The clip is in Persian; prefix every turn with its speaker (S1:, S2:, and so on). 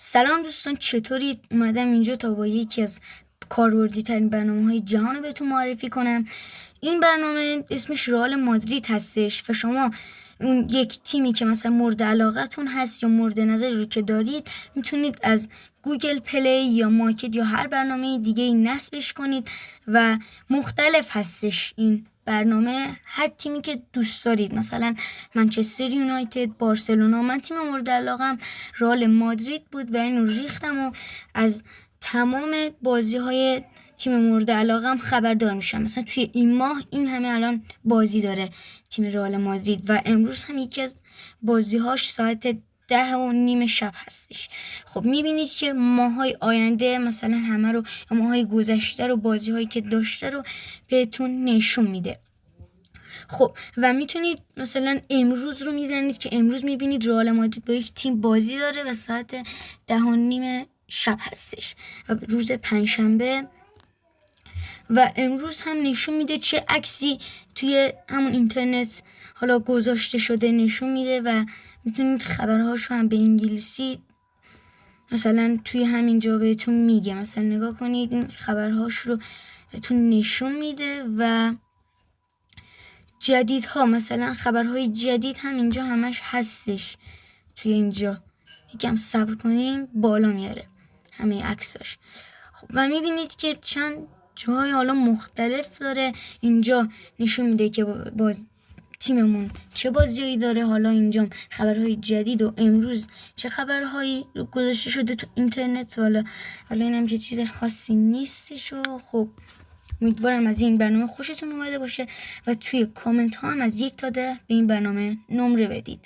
S1: سلام دوستان، چطورید؟ اومدم اینجا تا با یکی از کاربردی ترین برنامه‌های جهان رو بهتون معرفی کنم. این برنامه اسمش رئال مادرید هستش و شما اون یک تیمی که مثلا مورد علاقتون هست یا مورد نظری رو که دارید میتونید از گوگل پلی یا مارکت یا هر برنامه دیگه نصبش کنید و مختلف هستش این برنامه. هر تیمی که دوست دارید، مثلا منچستر یونایتد، بارسلونا. من تیم مورد علاقم رئال مادرید بود و اینو ریختم و از تمام بازی‌های تیم مورد علاقم خبردار میشم. مثلا توی این ماه این همه الان بازی داره تیم رئال مادرید و امروز هم یکی از بازی‌هاش ساعت 10:30 شب هستش. خب میبینید که ماهای آینده مثلا همه رو، ماهای گذشته رو، بازی‌هایی که داشته رو بهتون نشون میده. خب و میتونید مثلا امروز رو میزنید که امروز میبینید رئال مادرید با یک تیم بازی داره و ساعت 10:30 شب هستش و روز پنجشنبه و امروز هم نشون میده چه عکسی توی همون اینترنت حالا گذاشته شده نشون میده و میتونید خبرهاشو هم به انگلیسی مثلا توی همینجا بهتون میگه. مثلا نگاه کنید، این خبرهاش رو بهتون نشون میده و جدیدها، مثلا خبرهای جدید هم اینجا همش هستش. توی اینجا یکم صبر کنیم بالا میاره همه عکساش. خب و میبینید که چند جای حالا مختلف داره اینجا نشون میده که باز تیممون چه بازیایی داره. حالا اینجا خبرهای جدید و امروز چه خبرهایی گذاشته شده تو اینترنت. حالا اینم که چیز خاصی نیستش. و خب امیدوارم از این برنامه خوشتون اومده باشه و توی کامنت ها هم از 1 تا 10 به این برنامه نمره بدید.